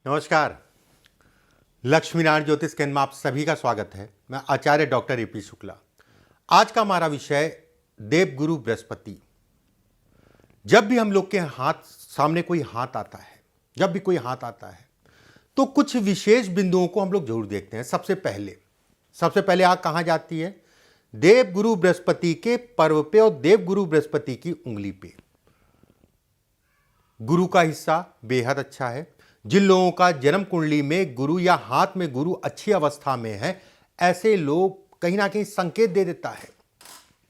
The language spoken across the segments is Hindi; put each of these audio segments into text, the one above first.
नमस्कार। लक्ष्मीनारायण ज्योतिष केंद्र में आप सभी का स्वागत है। मैं आचार्य डॉक्टर ए.पी. शुक्ला। आज का हमारा विषय देवगुरु बृहस्पति। जब भी हम लोग के हाथ सामने कोई हाथ आता है, जब भी कोई हाथ आता है तो कुछ विशेष बिंदुओं को हम लोग जरूर देखते हैं। सबसे पहले आंख कहां जाती है? देवगुरु बृहस्पति के पर्व पे और देवगुरु बृहस्पति की उंगली पे। गुरु का हिस्सा बेहद अच्छा है। जिन लोगों का जन्म कुंडली में गुरु या हाथ में गुरु अच्छी अवस्था में है, ऐसे लोग कहीं ना कहीं संकेत दे देता है,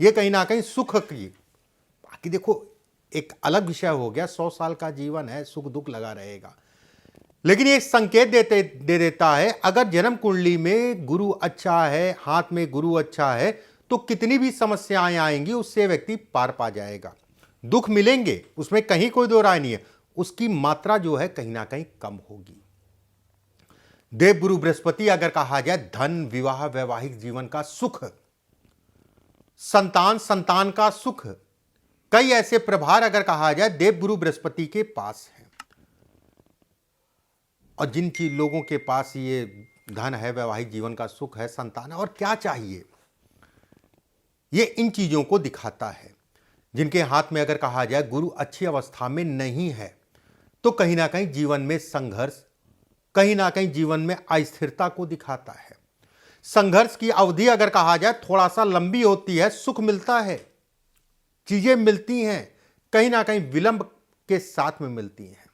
ये कहीं ना कहीं सुख की। बाकी देखो, एक अलग विषय हो गया, 100 साल का जीवन है, सुख दुख लगा रहेगा, लेकिन ये संकेत दे देता है। अगर जन्म कुंडली में गुरु अच्छा है, हाथ में गुरु अच्छा है, तो कितनी भी समस्याएं आएंगी उससे व्यक्ति पार पा जाएगा। दुख मिलेंगे, उसमें कहीं कोई दो राय नहीं है, उसकी मात्रा जो है कहीं ना कहीं कम होगी। देवगुरु बृहस्पति अगर कहा जाए, धन, विवाह, वैवाहिक जीवन का सुख, संतान का सुख, कई ऐसे प्रभार अगर कहा जाए देवगुरु बृहस्पति के पास है। और जिन लोगों के पास ये धन है, वैवाहिक जीवन का सुख है, संतान है, और क्या चाहिए, ये इन चीजों को दिखाता है। जिनके हाथ में अगर कहा जाए गुरु अच्छी अवस्था में नहीं है, तो कहीं ना कहीं जीवन में संघर्ष, कहीं ना कहीं जीवन में अस्थिरता को दिखाता है। संघर्ष की अवधि अगर कहा जाए थोड़ा सा लंबी होती है, सुख मिलता है, चीजें मिलती हैं, कहीं ना कहीं विलंब के साथ में मिलती हैं।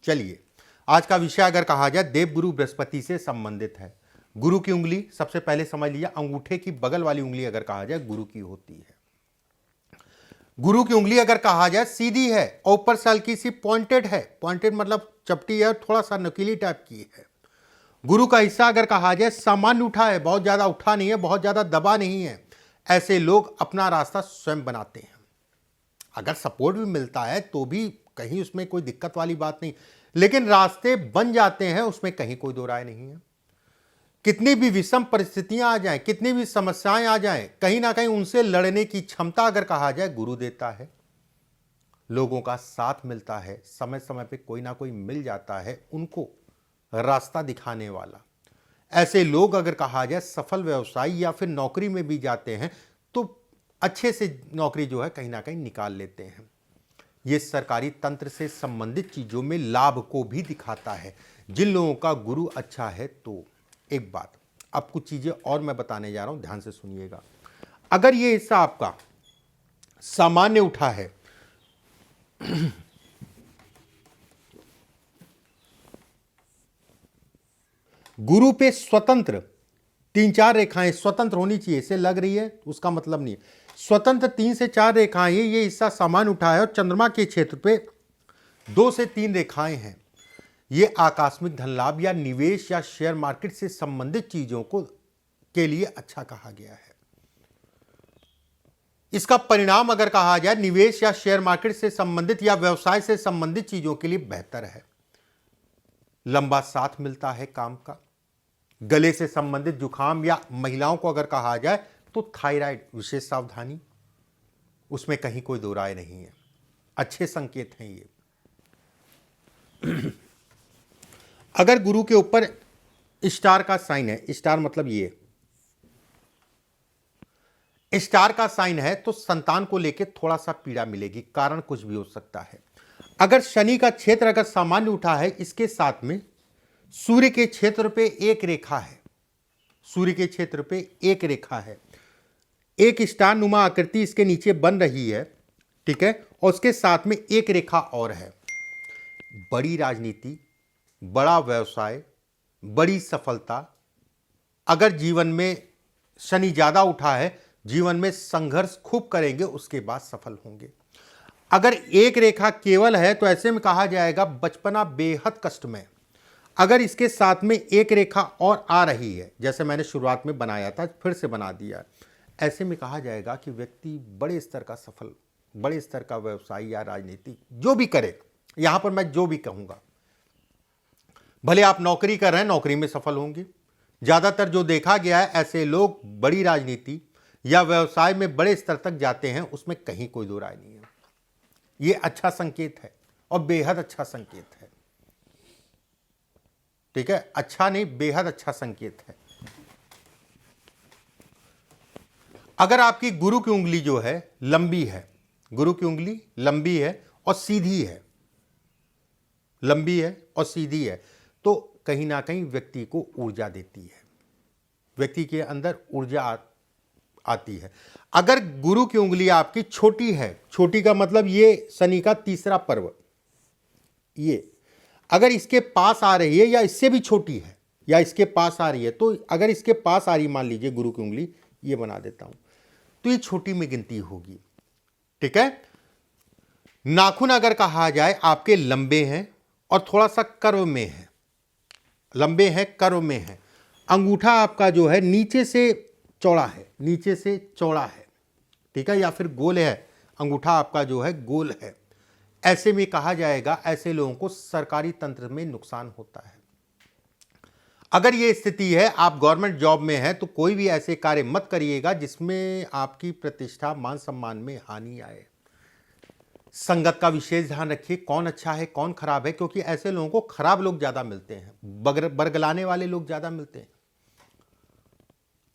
चलिए, आज का विषय अगर कहा जाए देवगुरु बृहस्पति से संबंधित है। गुरु की उंगली सबसे पहले समझ लिया, अंगूठे की बगल वाली उंगली अगर कहा जाए गुरु की होती है। गुरु की उंगली अगर कहा जाए सीधी है और ऊपर से हल्की सी पॉइंटेड है, पॉइंटेड मतलब चपटी है, थोड़ा सा नुकीली टाइप की है। गुरु का हिस्सा अगर कहा जाए सामान्य उठा है, बहुत ज्यादा उठा नहीं है, बहुत ज्यादा दबा नहीं है, ऐसे लोग अपना रास्ता स्वयं बनाते हैं। अगर सपोर्ट भी मिलता है तो भी कहीं उसमें कोई दिक्कत वाली बात नहीं, लेकिन रास्ते बन जाते हैं, उसमें कहीं कोई दो राय नहीं है। कितनी भी विषम परिस्थितियां आ जाएं, कितनी भी समस्याएं आ जाएं, कहीं ना कहीं उनसे लड़ने की क्षमता अगर कहा जाए गुरु देता है। लोगों का साथ मिलता है, समय समय पे कोई ना कोई मिल जाता है उनको रास्ता दिखाने वाला। ऐसे लोग अगर कहा जाए सफल व्यवसायी या फिर नौकरी में भी जाते हैं तो अच्छे से नौकरी जो है कहीं ना कहीं निकाल लेते हैं। ये सरकारी तंत्र से संबंधित चीजों में लाभ को भी दिखाता है जिन लोगों का गुरु अच्छा है। तो एक बात, अब कुछ चीजें और मैं बताने जा रहा हूं, ध्यान से सुनिएगा। अगर ये हिस्सा आपका सामान्य उठा है, गुरु पे स्वतंत्र 3-4 रेखाएं स्वतंत्र होनी चाहिए, इसे लग रही है उसका मतलब नहीं है, स्वतंत्र 3 से 4 रेखाएं, ये हिस्सा सामान्य उठा है और चंद्रमा के क्षेत्र पे 2 से 3 रेखाएं हैं, ये आकस्मिक धन लाभ या निवेश या शेयर मार्केट से संबंधित चीजों को के लिए अच्छा कहा गया है। इसका परिणाम अगर कहा जाए निवेश या शेयर मार्केट से संबंधित या व्यवसाय से संबंधित चीजों के लिए बेहतर है। लंबा साथ मिलता है काम का। गले से संबंधित जुखाम या महिलाओं को अगर कहा जाए तो थायराइड, विशेष सावधानी, उसमें कहीं कोई दो राय नहीं है, अच्छे संकेत हैं ये। अगर गुरु के ऊपर स्टार का साइन है, स्टार मतलब ये स्टार का साइन है, तो संतान को लेकर थोड़ा सा पीड़ा मिलेगी, कारण कुछ भी हो सकता है। अगर शनि का क्षेत्र अगर सामान्य उठा है, इसके साथ में सूर्य के क्षेत्र पे एक रेखा है, सूर्य के क्षेत्र पे एक रेखा है, एक स्टार नुमा आकृति इसके नीचे बन रही है, ठीक है, और उसके साथ में एक रेखा और है। बड़ी राजनीति, बड़ा व्यवसाय, बड़ी सफलता, अगर जीवन में शनि ज्यादा उठा है, जीवन में संघर्ष खूब करेंगे, उसके बाद सफल होंगे। अगर एक रेखा केवल है तो ऐसे में कहा जाएगा बचपना बेहद कष्टमय। अगर इसके साथ में एक रेखा और आ रही है, जैसे मैंने शुरुआत में बनाया था, फिर से बना दिया, ऐसे में कहा जाएगा कि व्यक्ति बड़े स्तर का सफल, बड़े स्तर का व्यवसाय या राजनीति जो भी करे, यहां पर मैं जो भी कहूंगा, भले आप नौकरी कर रहे हैं, नौकरी में सफल होंगे। ज्यादातर जो देखा गया है, ऐसे लोग बड़ी राजनीति या व्यवसाय में बड़े स्तर तक जाते हैं, उसमें कहीं कोई दो राय नहीं है। ये अच्छा संकेत है और बेहद अच्छा संकेत है। ठीक है, अच्छा नहीं, बेहद अच्छा संकेत है। अगर आपकी गुरु की उंगली जो है लंबी है, गुरु की उंगली लंबी है और सीधी है, लंबी है और सीधी है, तो कहीं ना कहीं व्यक्ति को ऊर्जा देती है, व्यक्ति के अंदर ऊर्जा आती है। अगर गुरु की उंगली आपकी छोटी है, छोटी का मतलब ये शनि का तीसरा पर्व, ये अगर इसके पास आ रही है या इससे भी छोटी है या इसके पास आ रही है, तो अगर इसके पास आ रही, मान लीजिए गुरु की उंगली, ये बना देता हूं, तो ये छोटी में गिनती होगी। ठीक है, नाखून अगर कहा जाए आपके लंबे हैं और थोड़ा सा कर्व में है, लंबे हैं कर्व में है। अंगूठा आपका जो है नीचे से चौड़ा है, नीचे से चौड़ा है, ठीक है, या फिर गोल है, अंगूठा आपका जो है गोल है, ऐसे में कहा जाएगा ऐसे लोगों को सरकारी तंत्र में नुकसान होता है। अगर ये स्थिति है, आप गवर्नमेंट जॉब में हैं, तो कोई भी ऐसे कार्य मत करिएगा जिसमें आपकी प्रतिष्ठा मान सम्मान में हानि आए। संगत का विशेष ध्यान रखिए, कौन अच्छा है कौन खराब है, क्योंकि ऐसे लोगों को खराब लोग ज्यादा मिलते हैं, बरगलाने वाले लोग ज्यादा मिलते हैं।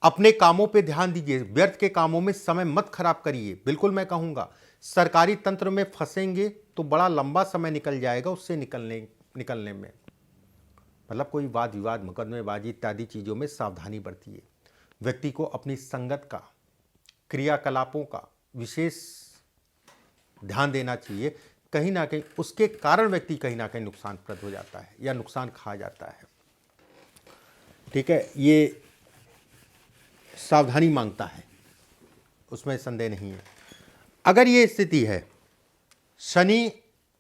अपने कामों पे ध्यान दीजिए, व्यर्थ के कामों में समय मत खराब करिए। बिल्कुल मैं कहूंगा, सरकारी तंत्र में फंसेंगे तो बड़ा लंबा समय निकल जाएगा उससे निकलने में। मतलब कोई वाद विवाद, मुकदमेबाजी इत्यादि चीजों में सावधानी बरतिए। व्यक्ति को अपनी संगत का, क्रियाकलापों का विशेष ध्यान देना चाहिए। कहीं ना कहीं उसके कारण व्यक्ति कहीं ना कहीं नुकसानप्रद हो जाता है या नुकसान खा जाता है। ठीक है, ये सावधानी मांगता है, उसमें संदेह नहीं है। अगर ये स्थिति है, शनि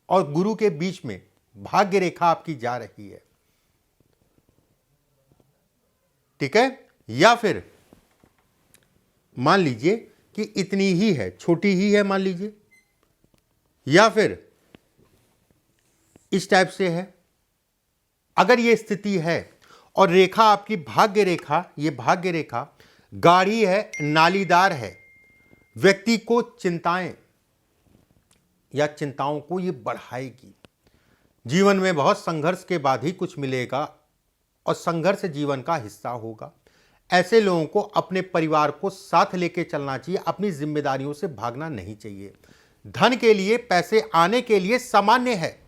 और गुरु के बीच में भाग्य रेखा आपकी जा रही है, ठीक है, या फिर मान लीजिए कि इतनी ही है, छोटी ही है मान लीजिए, या फिर इस टाइप से है, अगर ये स्थिति है और रेखा आपकी भाग्य रेखा, ये भाग्य रेखा गाढ़ी है, नालीदार है, व्यक्ति को चिंताएं या चिंताओं को ये बढ़ाएगी। जीवन में बहुत संघर्ष के बाद ही कुछ मिलेगा और संघर्ष जीवन का हिस्सा होगा। ऐसे लोगों को अपने परिवार को साथ लेके चलना चाहिए, अपनी जिम्मेदारियों से भागना नहीं चाहिए। धन के लिए, पैसे आने के लिए सामान्य है,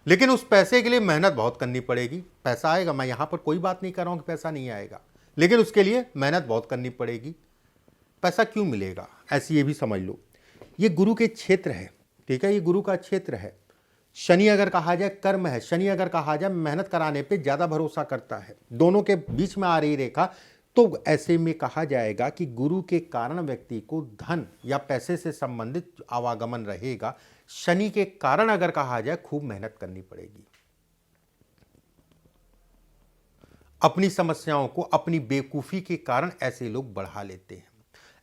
लेकिन उस पैसे के लिए मेहनत बहुत करनी पड़ेगी। पैसा आएगा, मैं यहां पर कोई बात नहीं कर रहा हूं कि पैसा नहीं आएगा, लेकिन उसके लिए मेहनत बहुत करनी पड़ेगी। पैसा क्यों मिलेगा, ऐसी ये भी समझ लो। ये गुरु के क्षेत्र है, ठीक है, ये गुरु का क्षेत्र है। शनि अगर कहा जाए कर्म है, शनि अगर कहा जाए मेहनत कराने पे ज्यादा भरोसा करता है। दोनों के बीच में आ रही रेखा, तो ऐसे में कहा जाएगा कि गुरु के कारण व्यक्ति को धन या पैसे से संबंधित आवागमन रहेगा। शनि के कारण अगर कहा जाए खूब मेहनत करनी पड़ेगी। अपनी समस्याओं को अपनी बेवकूफी के कारण ऐसे लोग बढ़ा लेते हैं।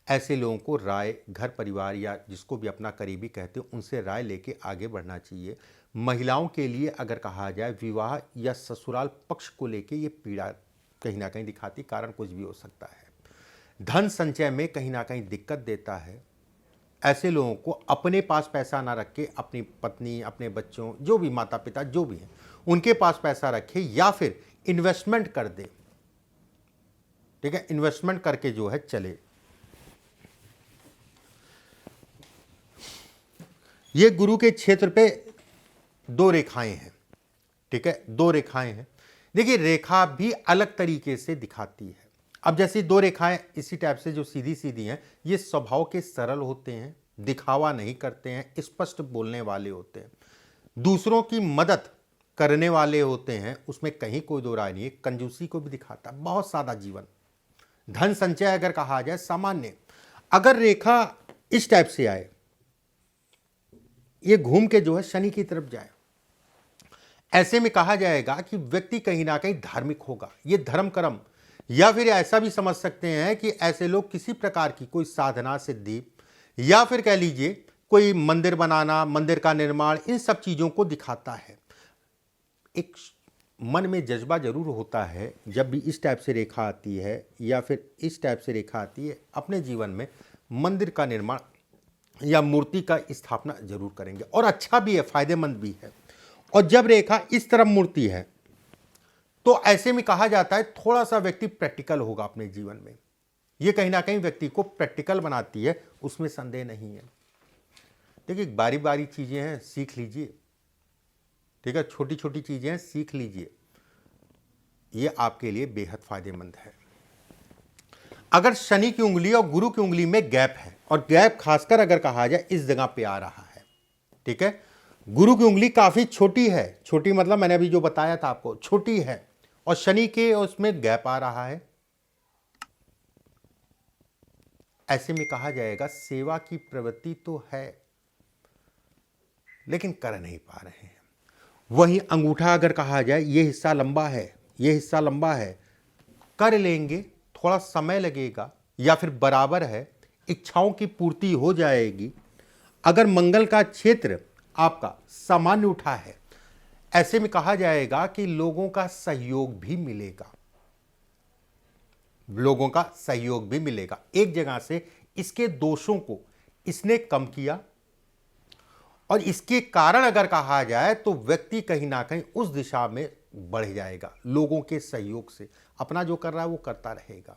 ऐसे लोगों को राय, घर परिवार या जिसको भी अपना करीबी कहते हैं, उनसे राय लेके आगे बढ़ना चाहिए। महिलाओं के लिए अगर कहा जाए विवाह या ससुराल पक्ष को लेके ये पीड़ा कहीं ना कहीं दिखाती, कारण कुछ भी हो सकता है। धन संचय में कहीं ना कहीं दिक्कत देता है। ऐसे लोगों को अपने पास पैसा ना रख के अपनी पत्नी, अपने बच्चों, जो भी माता पिता जो भी हैं, उनके पास पैसा रखे या फिर इन्वेस्टमेंट कर दे। ठीक है, इन्वेस्टमेंट करके जो है चले। ये गुरु के क्षेत्र पे दो रेखाएं हैं, ठीक है, दो रेखाएं हैं। देखिए, रेखा भी अलग तरीके से दिखाती है। अब जैसे दो रेखाएं इसी टाइप से जो सीधी सीधी हैं, ये स्वभाव के सरल होते हैं, दिखावा नहीं करते हैं, स्पष्ट बोलने वाले होते हैं, दूसरों की मदद करने वाले होते हैं, उसमें कहीं कोई दो राय नहीं है। कंजूसी को भी दिखाता है, बहुत सादा जीवन। धन संचय अगर कहा जाए सामान्य। अगर रेखा इस टाइप से आए, ये घूम के जो है शनि की तरफ जाए, ऐसे में कहा जाएगा कि व्यक्ति कहीं ना कहीं धार्मिक होगा। ये धर्म कर्म, या फिर ऐसा भी समझ सकते हैं कि ऐसे लोग किसी प्रकार की कोई साधना सिद्धि या फिर कह लीजिए कोई मंदिर बनाना, मंदिर का निर्माण, इन सब चीजों को दिखाता है। एक मन में जज्बा जरूर होता है, जब भी इस टाइप से रेखा आती है या फिर इस टाइप से रेखा आती है, अपने जीवन में मंदिर का निर्माण या मूर्ति का स्थापना जरूर करेंगे, और अच्छा भी है, फायदेमंद भी है। और जब रेखा इस तरफ मूर्ति है, तो ऐसे में कहा जाता है थोड़ा सा व्यक्ति प्रैक्टिकल होगा अपने जीवन में। ये कहीं ना कहीं व्यक्ति को प्रैक्टिकल बनाती है, उसमें संदेह नहीं है। देखिए, बारी बारी चीजें हैं, सीख लीजिए। ठीक है, छोटी छोटी चीजें हैं, सीख लीजिए, ये आपके लिए बेहद फायदेमंद है। अगर शनि की उंगली और गुरु की उंगली में गैप है, और गैप खासकर अगर कहा जाए इस जगह पे आ रहा है, ठीक है, गुरु की उंगली काफी छोटी है, छोटी मतलब मैंने अभी जो बताया था आपको, छोटी है, और शनि के उसमें गैप आ रहा है, ऐसे में कहा जाएगा सेवा की प्रवृत्ति तो है लेकिन कर नहीं पा रहे हैं। वहीं अंगूठा अगर कहा जाए ये हिस्सा लंबा है, ये हिस्सा लंबा है, कर लेंगे, थोड़ा समय लगेगा, या फिर बराबर है, इच्छाओं की पूर्ति हो जाएगी। अगर मंगल का क्षेत्र आपका सामान्य उठा है, ऐसे में कहा जाएगा कि लोगों का सहयोग भी मिलेगा, लोगों का सहयोग भी मिलेगा। एक जगह से इसके दोषों को इसने कम किया, और इसके कारण अगर कहा जाए तो व्यक्ति कहीं ना कहीं उस दिशा में बढ़ जाएगा, लोगों के सहयोग से अपना जो कर रहा है वो करता रहेगा।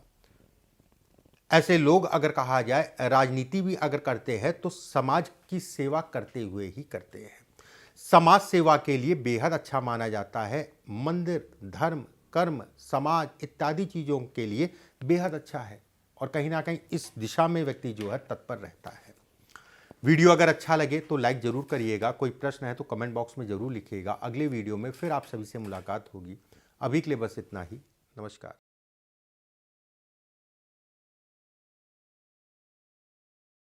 ऐसे लोग अगर कहा जाए राजनीति भी अगर करते हैं तो समाज की सेवा करते हुए ही करते हैं। समाज सेवा के लिए बेहद अच्छा माना जाता है। मंदिर, धर्म, कर्म, समाज इत्यादि चीज़ों के लिए बेहद अच्छा है, और कहीं ना कहीं इस दिशा में व्यक्ति जो है तत्पर रहता है। वीडियो अगर अच्छा लगे तो लाइक जरूर करिएगा। कोई प्रश्न है तो कमेंट बॉक्स में जरूर लिखिएगा। अगले वीडियो में फिर आप सभी से मुलाकात होगी। अभी के लिए बस इतना ही। नमस्कार।